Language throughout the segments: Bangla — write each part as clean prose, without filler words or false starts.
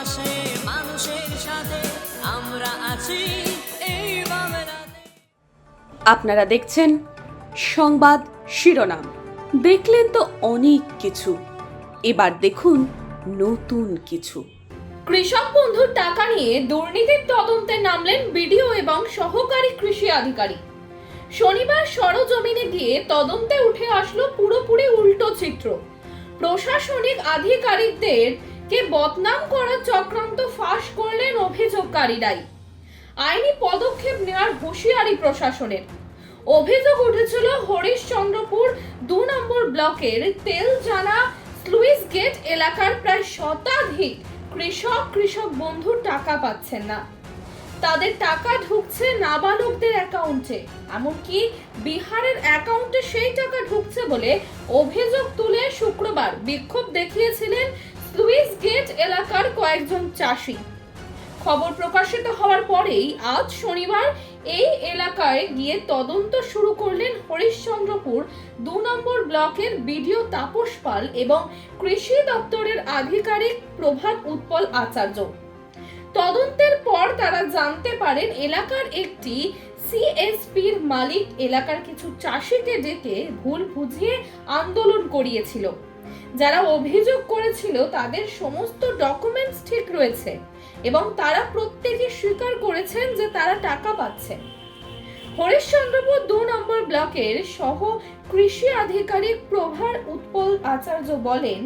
পাশে মানুষের সাথে আমরা আছি এই বাংলাতে। আপনারা দেখছেন সংবাদ শিরোনাম। দেখলেন তো অনেক কিছু, এবার দেখুন নতুন কিছু। কৃষক বন্ধুর টাকা নিয়ে দুর্নীতির তদন্তে নামলেন বিডিও এবং সহকারী কৃষি আধিকারিক। শনিবার সরজমিনে গিয়ে তদন্তে উঠে আসলো পুরোপুরি উল্টো চিত্র। প্রশাসনিক আধিকারিকদেরকে বদনাম করার চক্রান্ত ফাঁস করলেন অভিযোগকারীরাই। আইনি পদক্ষেপ নেওয়ার হুঁশিয়ারি প্রশাসনের। অভিযোগ উঠেছিল হরিশ্চন্দ্রপুর ২ নম্বর ব্লকের তেলজানা স্লুইস গেট এলাকার প্রায় শতাধিক কৃষক বন্ধুর টাকা পাচ্ছেন না। তাদের টাকা ঢুকছে নাবালকদের অ্যাকাউন্টে, এমনকি বিহারের অ্যাকাউন্টে সেই টাকা ঢুকছে বলে অভিযোগ তুলে শুক্রবার বিক্ষোভ দেখিয়েছিলেন স্লুইস গেট এলাকার কয়েকজন চাষি। খবর প্রকাশিত হওয়ার পরেই আজ শনিবার এই এলাকায় গিয়ে তদন্ত শুরু করলেন হরিশ্চন্দ্রপুর ২ নম্বর ব্লকের বিডিও তাপস পাল এবং কৃষি দপ্তরের আধিকারিক প্রভাত উৎপল আচার্য। তদন্তের পর তারা জানতে পারেন এলাকার একটি সিএসপির মালিক এলাকার কিছু চাষিকে ডেকে ভুল বুঝিয়ে আন্দোলন করিয়েছিল। যারা অভিযোগ করেছিল তাদের সমস্ত ডকুমেন্টস ঠিক রয়েছে এবং তারা প্রত্যেকে স্বীকার করেছেন যে তারা টাকা পাচ্ছে। হরিশ্চন্দ্রপুর ২ নম্বর ব্লকের সহ কৃষি আধিকারিক প্রভাত উৎপল আচার্য বলেন,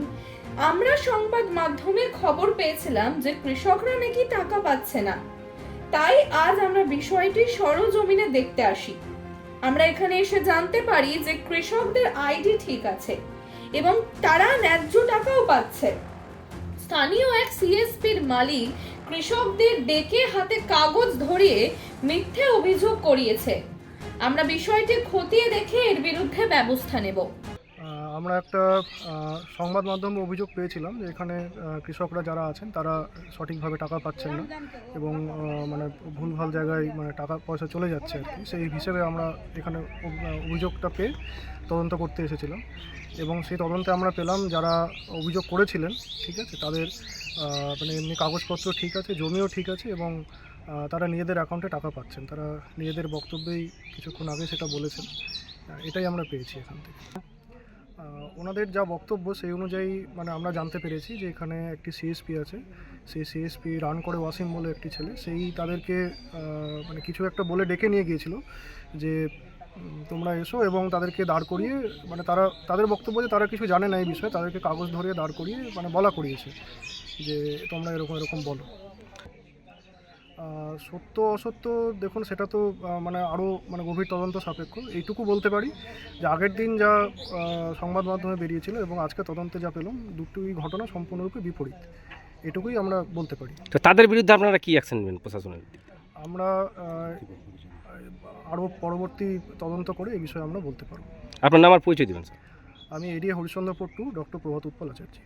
আমরা সংবাদ মাধ্যমে খবর পেয়েছিলাম যে কৃষকরা নাকি টাকা পাচ্ছে না, তাই আজ আমরা বিষয়টি সরজমিনে দেখতে আসি। আমরা এখানে এসে জানতে পারি যে কৃষকদের আইডি ঠিক আছে এবং তারা ন্যায্য টাকাও পাচ্ছে। স্থানীয় এক সিএসপির মালিক কৃষকদের ডেকে হাতে কাগজ ধরিয়ে মিথ্যে অভিযোগ করিয়েছে। আমরা বিষয়টি খতিয়ে দেখে এর বিরুদ্ধে ব্যবস্থা নেব। আমরা একটা সংবাদ মাধ্যমে অভিযোগ পেয়েছিলাম যে এখানে কৃষকরা যারা আছেন তারা সঠিকভাবে টাকা পাচ্ছেন না এবং মানে ভুলভাল জায়গায় মানে টাকা পয়সা চলে যাচ্ছে আর কি। সেই হিসেবে আমরা এখানে অভিযোগটা পেয়ে তদন্ত করতে এসেছিলাম এবং সেই তদন্তে আমরা পেলাম যারা অভিযোগ করেছিলেন ঠিক আছে, তাদের মানে এমনি কাগজপত্র ঠিক আছে, জমিও ঠিক আছে এবং তারা নিজেদের অ্যাকাউন্টে টাকা পাচ্ছেন। তারা নিজেদের বক্তব্যেই কিছুক্ষণ আগে সেটা বলেছেন। এটাই আমরা পেয়েছি এখান থেকে। ওনাদের যা বক্তব্য সেই অনুযায়ী মানে আমরা জানতে পেরেছি যে এখানে একটি সিএসপি আছে, সেই সিএসপি রান করে ওয়াসিম বলে একটি ছেলে, সেই তাদেরকে মানে কিছু একটা বলে ডেকে নিয়ে গিয়েছিল যে তোমরা এসো এবং তাদেরকে দাঁড় করিয়ে মানে তাদের বক্তব্য যে তারা কিছু জানে না এই বিষয়ে, তাদেরকে কাগজ ধরিয়ে দাঁড় করিয়ে মানে বলা করিয়েছে যে তোমরা এরকম বলো। সত্য অসত্য দেখুন সেটা তো মানে আরও মানে গভীর তদন্ত সাপেক্ষ। এইটুকু বলতে পারি যে আগের দিন যা সংবাদ মাধ্যমে বেরিয়েছিল এবং আজকে তদন্তে যা পেলাম দুটোই ঘটনা সম্পূর্ণরূপে বিপরীত, এটুকুই আমরা বলতে পারি। তো তাদের বিরুদ্ধে আপনারা কি অ্যাকশন নেবেন প্রশাসনের? আমরা আরও পরবর্তী তদন্ত করে এই বিষয়ে আমরা বলতে পারব। আপনার নাম আর পরিচয় দেবেন স্যার? আমি এরিয়া হরিশ্চন্দ্রপুর 2 ডক্টর প্রভাত উৎপল আচার্য।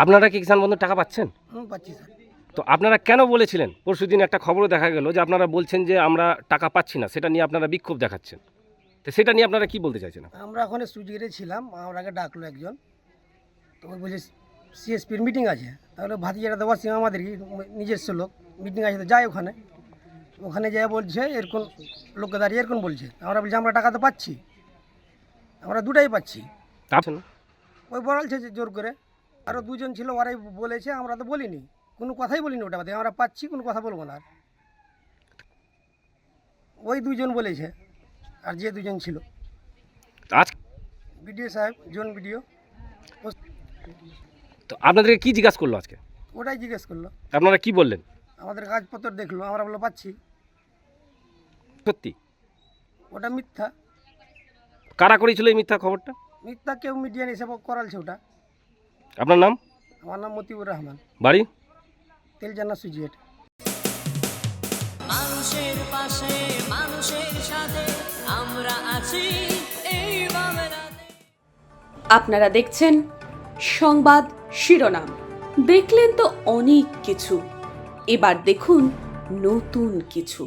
আপনারা কি কিষাণ বন্ধুর টাকা পাচ্ছেন? পাচ্ছি স্যার। তো আপনারা কেন বলেছিলেন? পরশুদিন একটা খবরও দেখা গেল যে আপনারা বলছেন যে আমরা টাকা পাচ্ছি না, সেটা নিয়ে আপনারা বিক্ষোভ দেখাচ্ছেন। তো সেটা নিয়ে আপনারা কি বলতে চাইছেন? আমরা ওখানে সুইচগেটে ছিলাম, আমার আগে ডাকলো একজন, তো বলছে সিএসপির মিটিং আছে, তাহলে ভাতিজাটা দেওয়া সিং আমাদের নিজস্ব লোক, মিটিং আছে তো যাই ওখানে যাই বলছে এরকম লোককে দাঁড়িয়ে এরকম বলছে। আমরা বলছি আমরা টাকা তো পাচ্ছি, আমরা দুটাই পাচ্ছি। ওই বলছে যে জোর করে, আরও দুজন ছিল ওরাই বলেছে, আমরা তো বলিনি, কোনো কথাই বলিনি ওটা বাদে, আমরা পাচ্ছি কোনো কথা বলবো না। আর ওই দুজন বলেছে আর যে দুজন ছিল আজ বিডিও সাহেব, জন বিডিও, তো আপনাদেরকে কি জিজ্ঞাসা করলো আজকে? ওটাই জিজ্ঞেস করলো। আপনারা কি বললেন? আমাদের কাগজপত্র দেখলো, আমরা বললো পাচ্ছি। সত্যি? ওটা মিথ্যা। কারা করেছিল এই মিথ্যা খবরটা? মিথ্যা কেউ মিডিয়া হিসেবে করালছে ওটা। আপনার নাম? আমার নাম মতিউর রহমান, বাড়ি তেলজানা সুইচগেট। মানুষের পাশে মানুষের সাথে আমরা আছি এই বাংলাতে। আপনারা দেখছেন সংবাদ শিরোনাম। দেখলেন তো অনেক কিছু, এবার দেখুন নতুন কিছু।